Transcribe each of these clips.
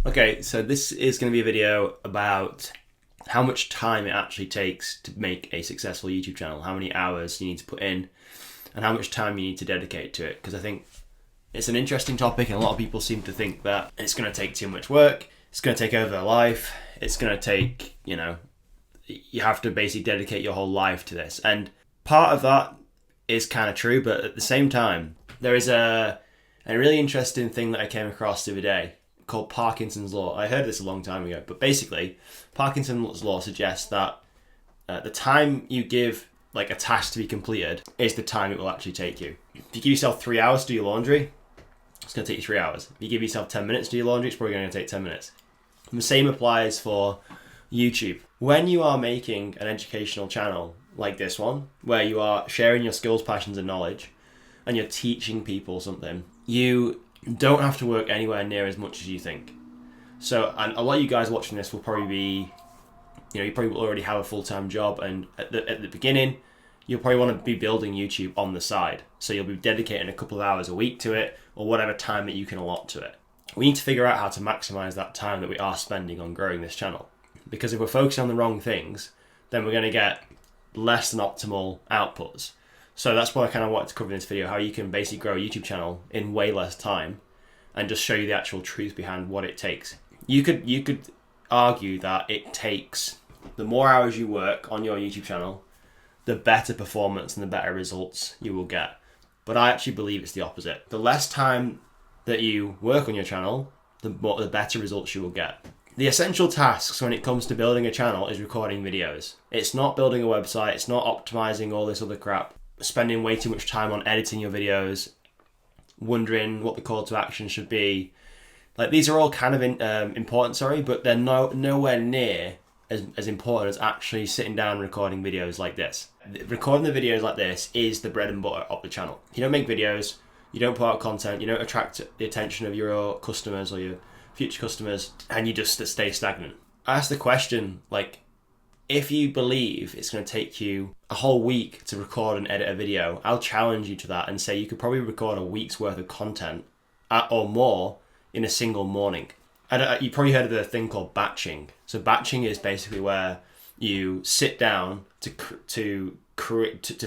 Okay, so this is going to be a video about how much time it actually takes to make a successful YouTube channel, how many hours you need to put in, and how much time you need to dedicate to it. Because I think it's an interesting topic, and a lot of people seem to think that it's going to take too much work, it's going to take over their life, it's going to take, you have to basically dedicate your whole life to this. And part of that is kind of true, but at the same time, there is a really interesting thing that I came across the other day called Parkinson's Law. I heard this a long time ago, but basically, Parkinson's Law suggests that the time you give like a task to be completed is the time it will actually take you. If you give yourself 3 hours to do your laundry, it's going to take you 3 hours. If you give yourself 10 minutes to do your laundry, it's probably going to take 10 minutes. And the same applies for YouTube. When you are making an educational channel like this one, where you are sharing your skills, passions, and knowledge, and you're teaching people something, you don't have to work anywhere near as much as you think. So, and a lot of you guys watching this will probably be, you probably will already have a full-time job, and at the beginning, you'll probably want to be building YouTube on the side. So you'll be dedicating a couple of hours a week to it, or whatever time that you can allot to it. We need to figure out how to maximize that time that we are spending on growing this channel. Because if we're focusing on the wrong things, then we're going to get less than optimal outputs. So that's what I kind of wanted to cover in this video, how you can basically grow a YouTube channel in way less time and just show you the actual truth behind what it takes. You could argue that it takes, the more hours you work on your YouTube channel, the better performance and the better results you will get. But I actually believe it's the opposite. The less time that you work on your channel, the better results you will get. The essential tasks when it comes to building a channel is recording videos. It's not building a website, it's not optimizing all this other crap, spending way too much time on editing your videos, wondering what the call to action should be. Like, these are all kind of important, but they're nowhere near as important as actually sitting down and recording videos like this. Recording the videos like this is the bread and butter of the channel. You don't make videos, you don't put out content, you don't attract the attention of your customers or your future customers, and you just stay stagnant. I asked the question, if you believe it's going to take you a whole week to record and edit a video, I'll challenge you to that and say you could probably record a week's worth of content or more in a single morning. You probably heard of the thing called batching. So batching is basically where you sit down to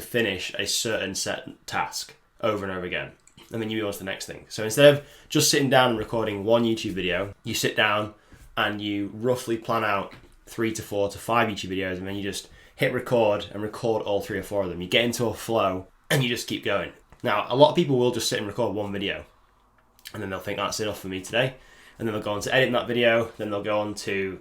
finish a certain set task over and over again, and then you move on to the next thing. So instead of just sitting down and recording one YouTube video, you sit down and you roughly plan out 3 to 4 to 5 YouTube videos, and then you just hit record and record all 3 or 4 of them. You get into a flow and you just keep going. Now, a lot of people will just sit and record one video, and then they'll think that's enough for me today. And then they'll go on to editing that video, then they'll go on to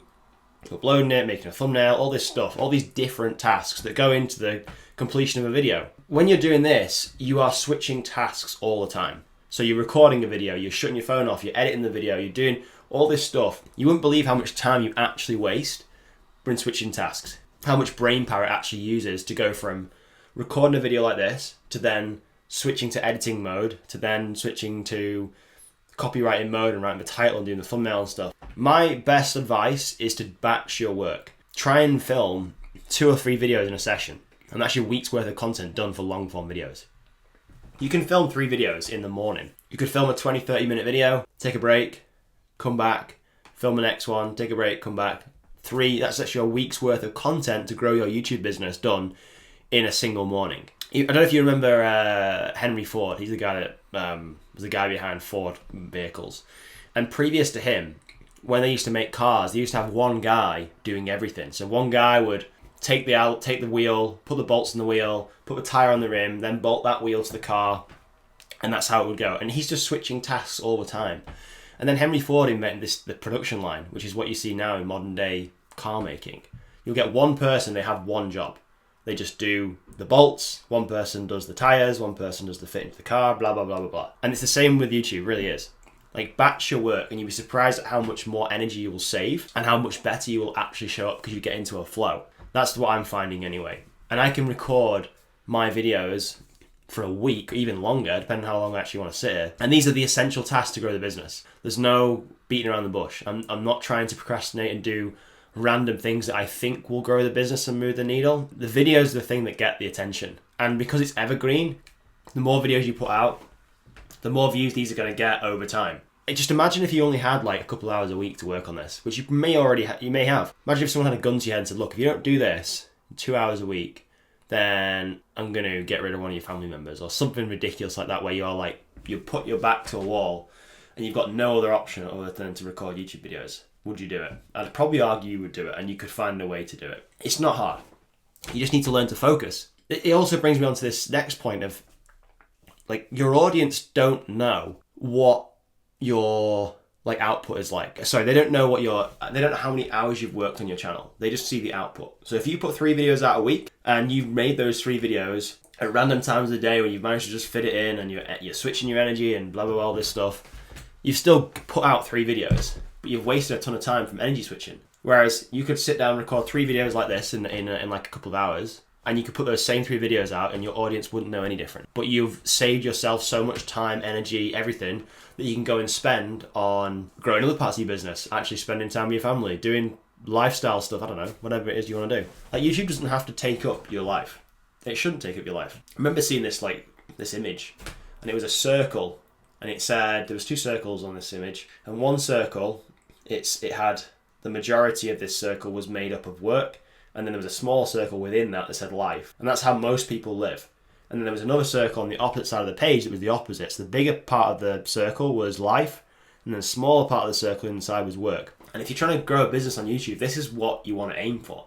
uploading it, making a thumbnail, all this stuff, all these different tasks that go into the completion of a video. When you're doing this, you are switching tasks all the time. So you're recording a video, you're shutting your phone off, you're editing the video, you're doing all this stuff. You wouldn't believe how much time you actually waste when switching tasks, how much brain power it actually uses to go from recording a video like this to then switching to editing mode, to then switching to copywriting mode and writing the title and doing the thumbnail and stuff. My best advice is to batch your work. Try and film 2 or 3 videos in a session, and that's your week's worth of content done for long form videos. You can film 3 videos in the morning. You could film a 20-30 minute video, take a break, come back, film the next one, take a break, come back. 3, that's your week's worth of content to grow your YouTube business done in a single morning. I don't know if you remember Henry Ford. He's the guy that was the guy behind Ford vehicles. And previous to him, when they used to make cars, they used to have one guy doing everything. So one guy would take the wheel, put the bolts in the wheel, put the tire on the rim, then bolt that wheel to the car, and that's how it would go. And he's just switching tasks all the time. And then Henry Ford invented the production line, which is what you see now in modern day car making. You'll get one person, they have one job. They just do the bolts, one person does the tires, one person does the fit into the car, blah, blah, blah, blah, blah. And it's the same with YouTube, really is. Batch your work, and you'll be surprised at how much more energy you will save and how much better you will actually show up because you get into a flow. That's what I'm finding anyway. And I can record my videos for a week, even longer, depending on how long I actually want to sit here. And these are the essential tasks to grow the business. There's no beating around the bush. I'm not trying to procrastinate and do random things that I think will grow the business and move the needle. The video is the thing that get the attention. And because it's evergreen, the more videos you put out, the more views these are going to get over time. Just imagine if you only had like a couple of hours a week to work on this, which you may already you may have. Imagine if someone had a gun to your head and said, look, if you don't do this 2 hours a week, then I'm going to get rid of one of your family members, or something ridiculous like that, where you're like, you put your back to a wall and you've got no other option other than to record YouTube videos. Would you do it? I'd probably argue you would do it, and you could find a way to do it. It's not hard. You just need to learn to focus. It also brings me on to this next point of, like, your audience don't know what your like output is like. Sorry, they don't know how many hours you've worked on your channel. They just see the output. So if you put 3 videos out a week and you've made those 3 videos at random times of the day when you've managed to just fit it in, and you're switching your energy and blah blah blah, all this stuff, you've still put out 3 videos, but you've wasted a ton of time from energy switching. Whereas you could sit down and record 3 videos like this in like a couple of hours, and you could put those same 3 videos out and your audience wouldn't know any different. But you've saved yourself so much time, energy, everything, that you can go and spend on growing other parts of your business, actually spending time with your family, doing lifestyle stuff, I don't know, whatever it is you want to do. Like, YouTube doesn't have to take up your life. It shouldn't take up your life. I remember seeing this image, and it was a circle, and it said, there was 2 circles on this image, and one circle, it had the majority of this circle was made up of work, and then there was a small circle within that said life. And that's how most people live. And then there was another circle on the opposite side of the page that was the opposite. So the bigger part of the circle was life, and then the smaller part of the circle inside was work. And if you're trying to grow a business on YouTube, this is what you want to aim for.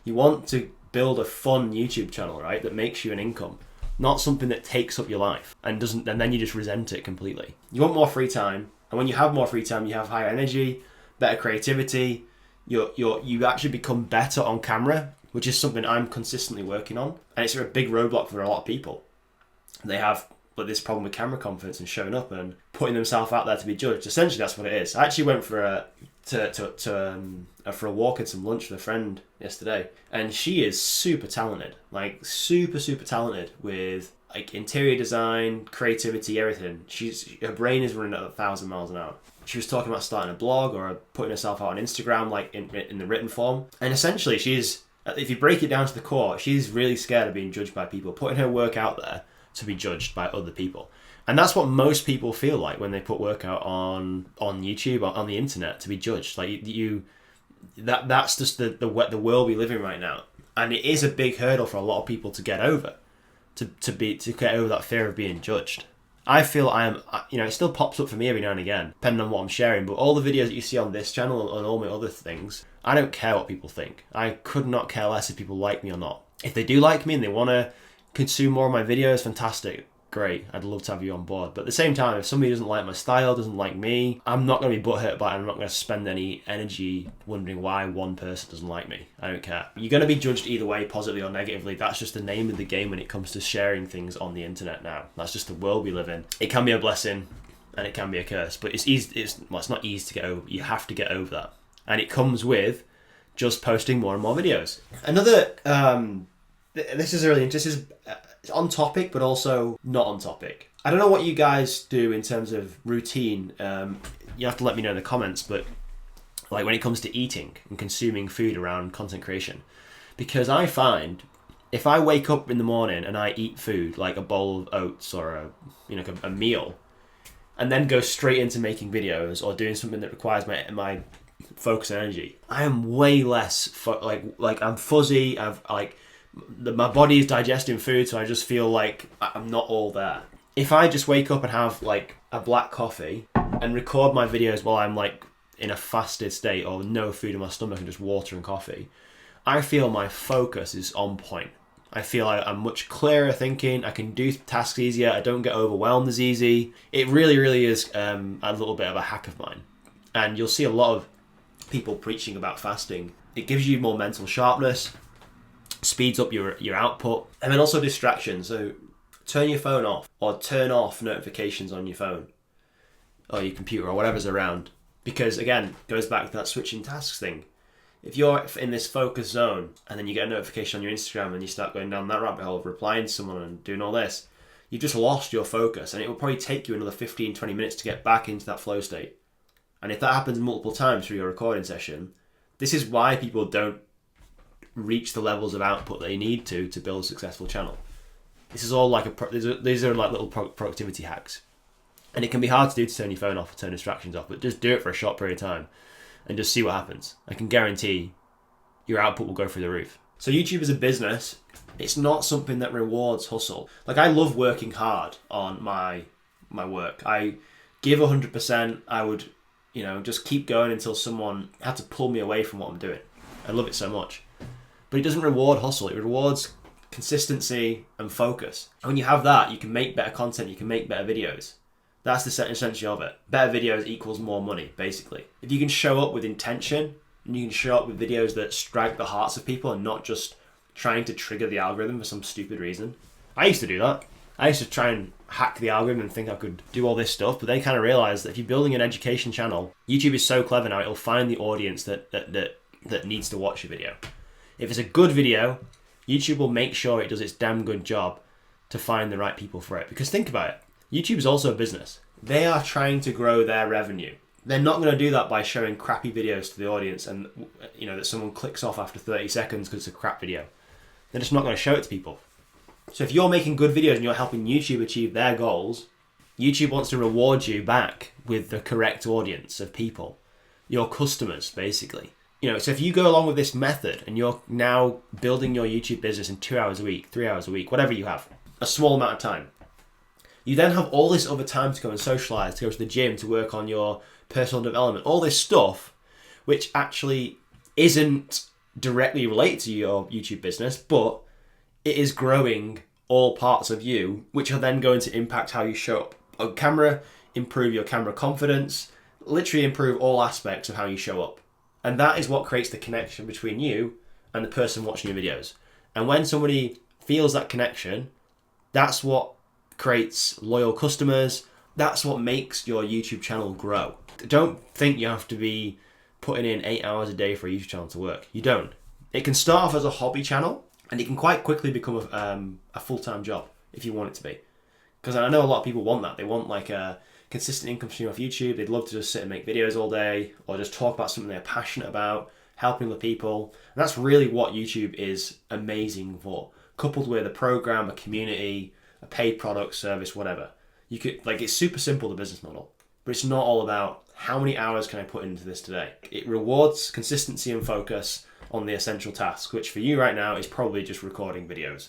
You want to build a fun YouTube channel, right, that makes you an income, not something that takes up your life and then you just resent it completely. You want more free time, and when you have more free time, you have higher energy, better creativity. You actually become better on camera, which is something I'm consistently working on, and it's a big roadblock for a lot of people. They have this problem with camera confidence and showing up and putting themselves out there to be judged. Essentially, that's what it is. I actually went for a walk and some lunch with a friend yesterday, and she is super talented, like super talented with like interior design, creativity, everything. Her brain is running at 1,000 miles an hour. She was talking about starting a blog or putting herself out on Instagram, like in the written form. And essentially, if you break it down to the core, she's really scared of being judged by people, putting her work out there to be judged by other people. And that's what most people feel like when they put work out on YouTube or on the internet, to be judged. Like that's just the world we live in right now. And it is a big hurdle for a lot of people to get over, to get over that fear of being judged. I feel it still pops up for me every now and again, depending on what I'm sharing, but all the videos that you see on this channel and all my other things, I don't care what people think. I could not care less if people like me or not. If they do like me and they want to consume more of my videos, fantastic, great, I'd love to have you on board. But at the same time, if somebody doesn't like my style, doesn't like me, I'm not going to be butthurt by it. I'm not going to spend any energy wondering why one person doesn't like me. I don't care. You're going to be judged either way, positively or negatively. That's just the name of the game when it comes to sharing things on the internet now. That's just the world we live in. It can be a blessing and it can be a curse, but it's easy. It's not easy to get over. You have to get over that. And it comes with just posting more and more videos. Another, this is really interesting. It's on topic, but also not on topic. I don't know what you guys do in terms of routine. You have to let me know in the comments, but like when it comes to eating and consuming food around content creation, because I find if I wake up in the morning and I eat food like a bowl of oats or a meal, and then go straight into making videos or doing something that requires my focus and energy, I am way less like I'm fuzzy. My body is digesting food, so I just feel like I'm not all there. If I just wake up and have like a black coffee and record my videos while I'm like in a fasted state or no food in my stomach and just water and coffee, I feel my focus is on point. I feel like I'm much clearer thinking. I can do tasks easier. I don't get overwhelmed as easy. It really, really is a little bit of a hack of mine. And you'll see a lot of people preaching about fasting. It gives you more mental sharpness, speeds up your output, and then also distractions. So turn your phone off or turn off notifications on your phone or your computer or whatever's around, because again, it goes back to that switching tasks thing. If you're in this focus zone and then you get a notification on your Instagram and you start going down that rabbit hole of replying to someone and doing all this, you've just lost your focus, and it will probably take you another 15-20 minutes to get back into that flow state. And if that happens multiple times through your recording session, this is why people don't reach the levels of output they need to build a successful channel. This is all like these are like little productivity hacks. And it can be hard to do, to turn your phone off or turn distractions off, but just do it for a short period of time and just see what happens. I can guarantee your output will go through the roof. So YouTube as a business, it's not something that rewards hustle. Like, I love working hard on my work. I give 100%. I would, just keep going until someone had to pull me away from what I'm doing. I love it so much. But it doesn't reward hustle. It rewards consistency and focus. And when you have that, you can make better content. You can make better videos. That's the essential of it. Better videos equals more money, basically. If you can show up with intention, and you can show up with videos that strike the hearts of people and not just trying to trigger the algorithm for some stupid reason. I used to do that. I used to try and hack the algorithm and think I could do all this stuff, but then kind of realized that if you're building an education channel, YouTube is so clever now, it'll find the audience that needs to watch your video. If it's a good video, YouTube will make sure it does its damn good job to find the right people for it. Because think about it, YouTube is also a business. They are trying to grow their revenue. They're not going to do that by showing crappy videos to the audience and that someone clicks off after 30 seconds because it's a crap video. They're just not going to show it to people. So if you're making good videos and you're helping YouTube achieve their goals, YouTube wants to reward you back with the correct audience of people, your customers, basically. So if you go along with this method and you're now building your YouTube business in 2 hours a week, 3 hours a week, whatever you have, a small amount of time, you then have all this other time to go and socialize, to go to the gym, to work on your personal development, all this stuff, which actually isn't directly related to your YouTube business, but it is growing all parts of you, which are then going to impact how you show up on camera, improve your camera confidence, literally improve all aspects of how you show up. And that is what creates the connection between you and the person watching your videos. And when somebody feels that connection, that's what creates loyal customers. That's what makes your YouTube channel grow. Don't think you have to be putting in 8 hours a day for a YouTube channel to work. You don't. It can start off as a hobby channel, and it can quite quickly become a full-time job if you want it to be. Because I know a lot of people want that. They want like a consistent income stream off YouTube. They'd love to just sit and make videos all day, or just talk about something they're passionate about, helping other people. And that's really what YouTube is amazing for. Coupled with a program, a community, a paid product, service, whatever. You could, it's super simple, the business model, but it's not all about how many hours can I put into this today. It rewards consistency and focus on the essential task, which for you right now is probably just recording videos.